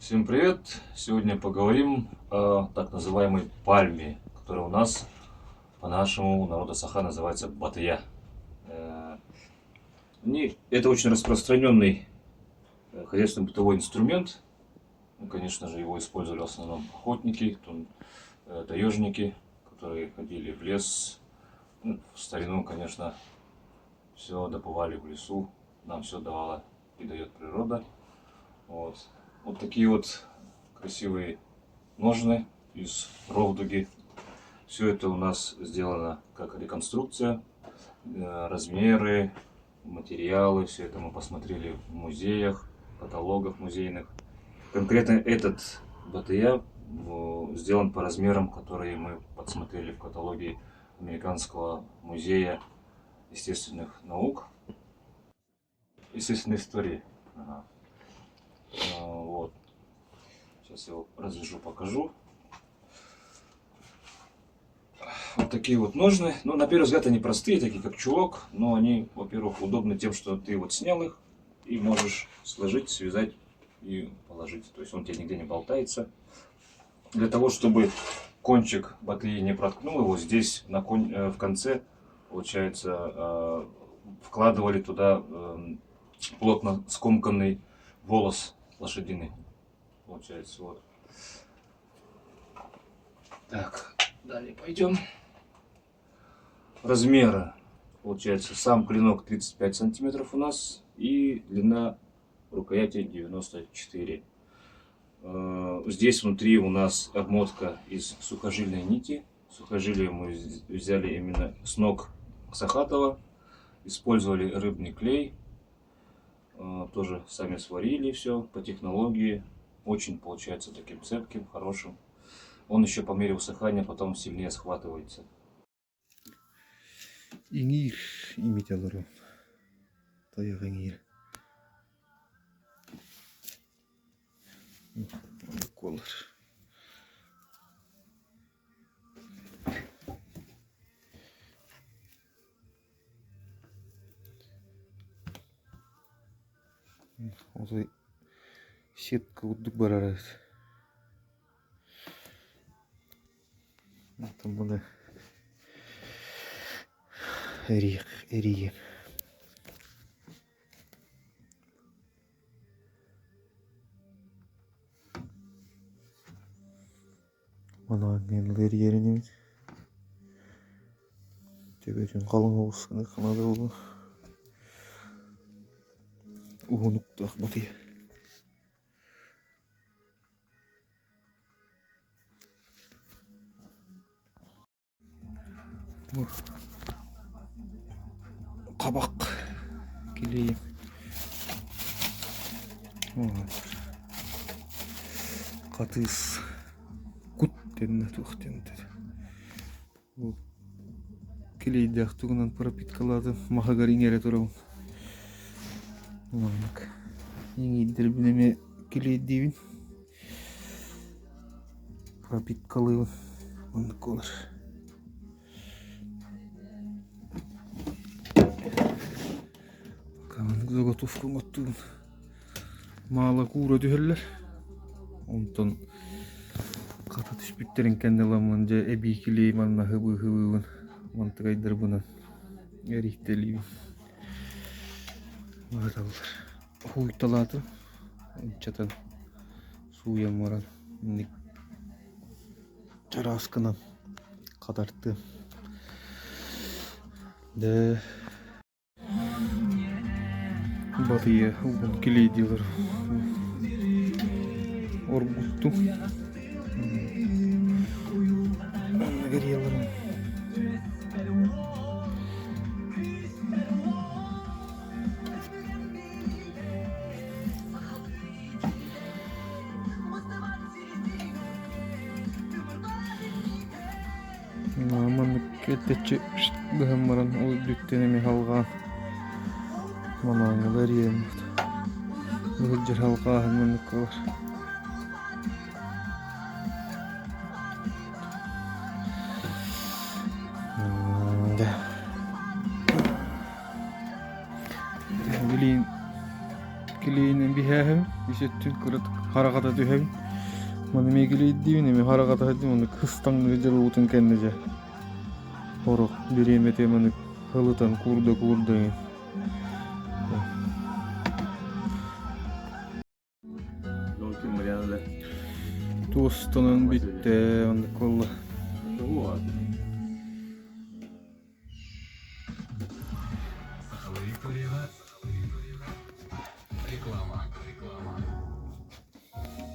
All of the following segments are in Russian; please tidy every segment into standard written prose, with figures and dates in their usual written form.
Всем привет! Сегодня поговорим о так называемой пальме, которая у нас по-нашему народа Саха называется батыя. Это очень распространенный хозяйственно-бытовой инструмент. Конечно же, его использовали в основном охотники, таежники, которые ходили в лес. В старину, конечно, все добывали в лесу, нам все давала и дает природа. Вот такие вот красивые ножны из ровдуги. Все это у нас сделано как реконструкция, размеры, материалы, все это мы посмотрели в музеях, каталогах музейных. Конкретно этот батыя сделан по размерам, которые мы подсмотрели в каталоге Американского музея естественных наук, естественной истории. Вот. Сейчас я его развяжу, покажу. Вот такие вот ножны. Ну, на первый взгляд, они простые, такие как чулок, но они, во-первых, удобны тем, что ты вот снял их и можешь сложить, связать и положить. То есть он тебе нигде не болтается. Для того, чтобы кончик батареи не проткнул его, здесь в конце, получается, вкладывали туда плотно скомканный волос лошадиный. Получается, вот. Так, далее пойдем. Размеры. Получается, сам клинок 35 сантиметров у нас и длина рукояти 94. Здесь внутри у нас обмотка из сухожильной нити. Сухожилие мы взяли именно с ног Сахатова. Использовали рыбный клей. Тоже сами сварили все по технологии. Очень получается таким цепким, хорошим. Он еще по мере высыхания потом сильнее схватывается. Иңир имит алырым. Таяк иңир. Колор. Осой сетка удук барарат. Там мына эриген. Мына нелер ерінеміз. Тебетін қалың ауысқаны қанады болу. Уғынықтақ батыя. Қабақ келейін. Қатыз күттен тұқтен. Келейді ақтығынан пропиткалады. Махагарин әрі тұрауын. Ең еддер бінеме келейді дейбін. Пропиткалыйын. Ондық олар. Заготовкаң оттуын мала кура түйелер. Онтон қата түспіттерін кәнделамын жа әбей келей манна хыбы-хыбыын мантығайдар бұнан әрихтелейбін. Бағадалар. Хуйталаты. Чатан суян маран. Чараскынан қадарты. Да батыя угун келейдилер. Оргутту. Гореларым. Маман кетече гаммаран ой дүттенеме халган. Манаңылар ем. Бүгір халқағын мұнық қалар. Келейінен бихәхім, Söttül kırıt harakata tühebin. Mana megileydi dibine mi harakata hadi onu kıstanlı jılgıtın kendince. Horok biremete mana hılıtan kurda. Mümkün mü yani? Tostanın bitti onda kolla.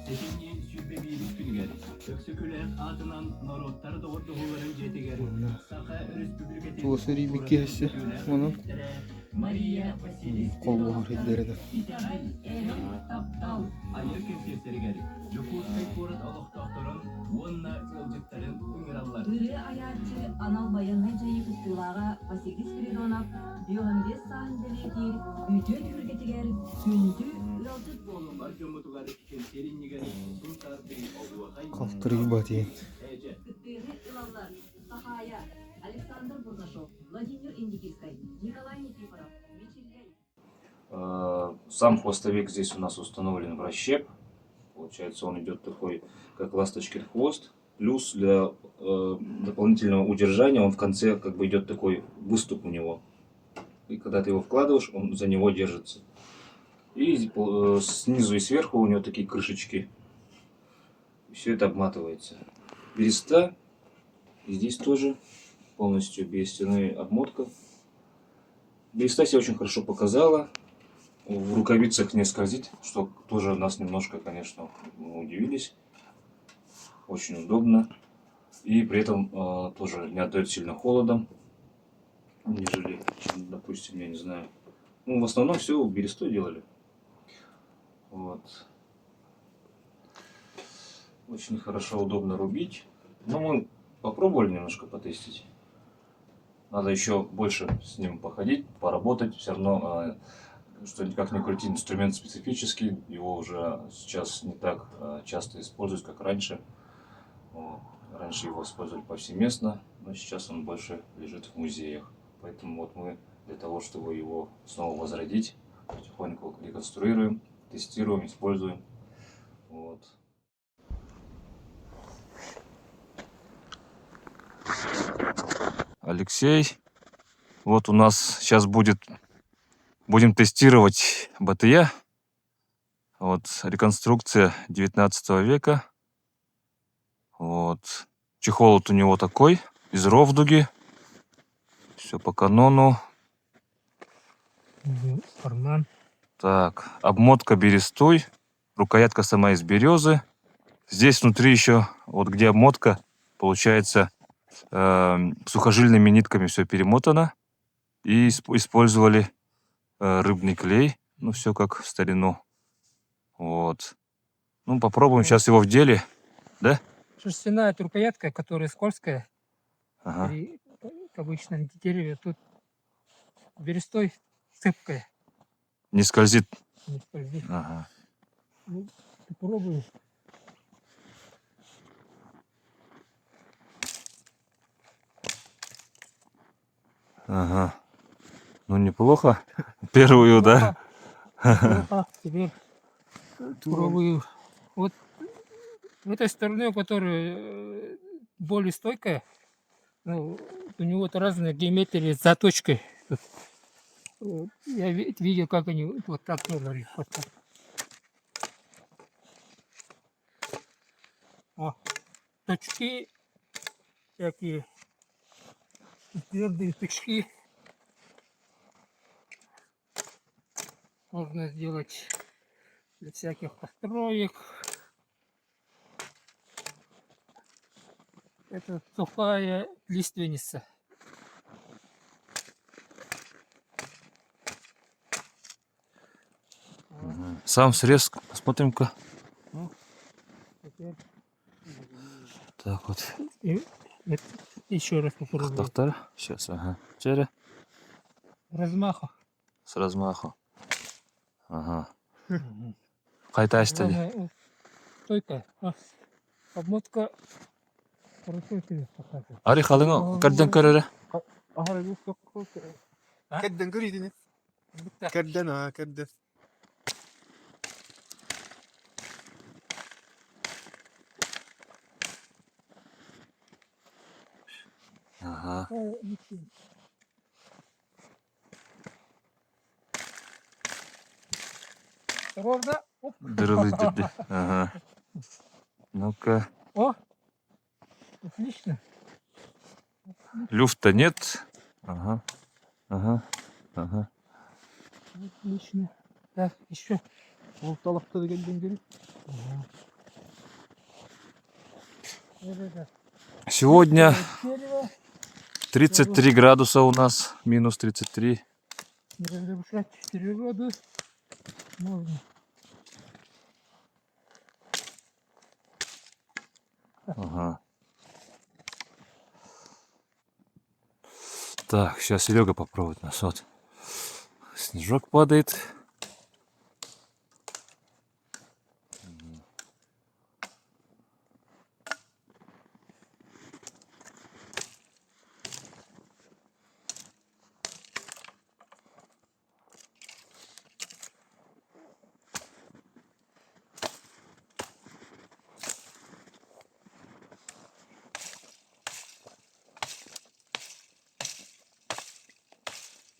Eşinliğin sübbe bir günüger. Öksükülen adından norotları doğurduğuların jetigeri. Saka Respubliketi. Toseri bir kesi onun Maria Vasilis. kollu hareketleri de. İtahal taptal. Ayır kemsiyetleri geri. Yokus Beykorat Allah doktorun. Onunla yolcukların üngrallar. Ürü ayarcı anal bayanı cayı kutlulara Vasigis Gridonov, Biyondes sahibeleri bütün hürgetiger gündü yolcuk bolun. Var jomutugar için serinliger. Sultan Bey Obuakay. Kaltırı batiyen. Ece. Кытыры ылалар Сахая, Александр Бурдашов, Владимир Индикирский, Николай Никифоров, Мичельяй. Сам хвостовик здесь у нас установлен в расщеп. Получается, он идет такой, как ласточкин хвост. Плюс для дополнительного удержания он в конце как бы идет такой выступ у него. И когда ты его вкладываешь, он за него держится. И снизу и сверху у него такие крышечки. Все это обматывается. Береста. И здесь тоже полностью берестяная обмотка. Береста себя очень хорошо показала. В рукавицах не скользит, что тоже нас немножко, конечно, удивились. Очень удобно. И при этом тоже не отдает сильно холодом, нежели, чем, допустим, я не знаю. Ну, в основном все берестой делали. Вот. Очень хорошо, удобно рубить. Но мы попробовали немножко потестить. Надо еще больше с ним походить, поработать. Все равно, что никак не крути, инструмент специфический. Его уже сейчас не так часто используют, как раньше. Вот. Раньше его использовали повсеместно, но сейчас он больше лежит в музеях. Поэтому вот мы для того, чтобы его снова возродить, потихоньку реконструируем, тестируем, используем. Вот. Алексей, вот у нас сейчас будем тестировать БТЯ. Вот реконструкция 19 века. Вот. Чехол вот у него такой, из ровдуги. Все по канону. Карман. Так, обмотка берестой. Рукоятка сама из березы. Здесь внутри еще, вот где обмотка, получается, сухожильными нитками все перемотано. И использовали рыбный клей. Ну, все как в старину. Вот. Ну, попробуем сейчас его в деле. Да? Шерстяная рукоятка, которая скользкая. Ага. При обычном дереве тут берестой цепкая. Не скользит. Не скользит. Ага. Ну, попробую. Ага. Ну, неплохо. Первую, да? Плохо. Теперь пробую. Вот в этой стороне, которая более стойкая, ну, у него-то разные геометрии с заточкой. Тут, я видел, как они вот так делали. Вот так. О, точки всякие, твердые точки. Можно сделать для всяких построек. Это сухая лиственница. Сам срез. Посмотрим-ка. Ну, теперь Так вот. еще раз попробую. Доктор. Сейчас, ага. Чере. Размаха. С размаху. Ага. Қайта açtı. Главное, стойкая. Обмотка хорошо себе показывает. Ари халыңа кәрден көрері. Kedden görüydün. Kedden ha kedden. Ага. Ничего. Осторожно. Оп. Дырылы дырды. Ага. Ну-ка. О, отлично. Люфта нет. Ага. Ага. Ага. Отлично. Так, еще. Орталықта дегенден керек. Вот Сегодня дерево. 33 градуса у нас. Минус 33. Не разрушать 4 года. Можно. Ага. Так, сейчас Серега попробует нас. Вот. Снежок падает.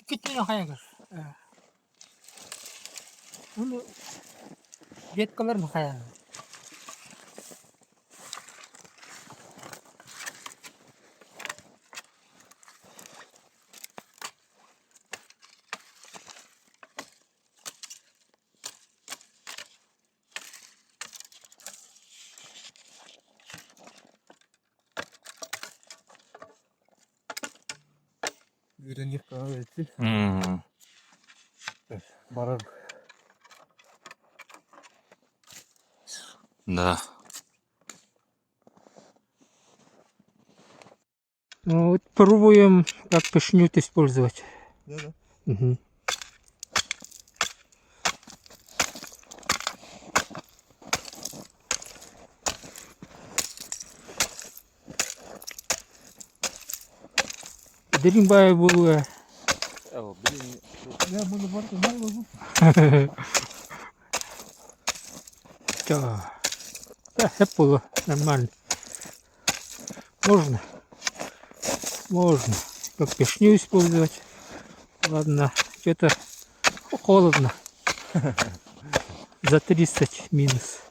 Кеткен қаяңыз. Оны веткаларын қаяңыз. Үйренек қана етсе. Мгм. Барар. Да. Ну, вот пробуем, как пошнют использовать. Да, да. Мгм. Деримбай было. Я буду барды мало бұл. Да, это было нормально. Можно. Можно. Как пешню использовать. Ладно, что-то холодно. За 30 минус.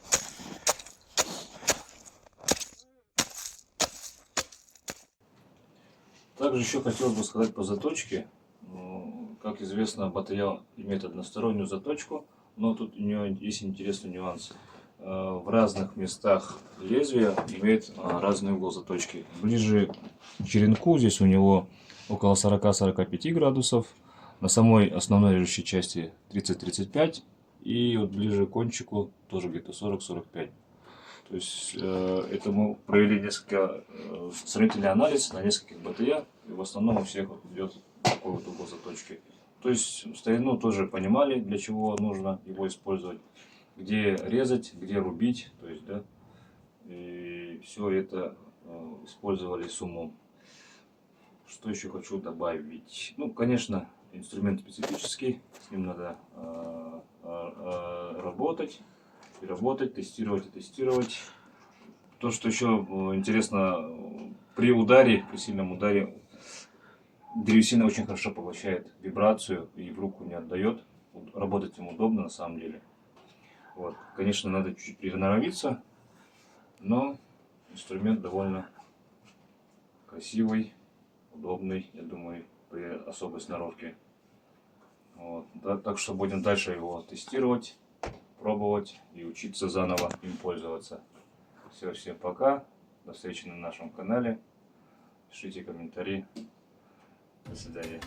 Также еще хотелось бы сказать по заточке. Ну, как известно, батарея имеет одностороннюю заточку, но тут у нее есть интересный нюанс. В разных местах лезвия имеет разный угол заточки. Ближе к черенку здесь у него около 40-45 градусов. На самой основной режущей части 30-35. И вот ближе к кончику тоже где-то 40-45. То есть это мы провели несколько сравнительный анализ на нескольких БТЯ, и в основном у всех вот идет такой вот угол заточки. То есть в старину тоже понимали, для чего нужно его использовать, где резать, где рубить, то есть, да, и все это использовали с умом. Что еще хочу добавить? Ну, конечно, инструмент специфический, с ним надо работать. И работать, тестировать и тестировать. То, что еще интересно, при ударе, при сильном ударе, древесина очень хорошо поглощает вибрацию и в руку не отдает. Работать им удобно на самом деле. Вот. Конечно, надо чуть-чуть приноровиться, но инструмент довольно красивый, удобный, я думаю, при особой сноровке. Вот. Да, так что будем дальше его тестировать, пробовать и учиться заново им пользоваться. Все, всем пока. До встречи на нашем канале. Пишите комментарии. До свидания.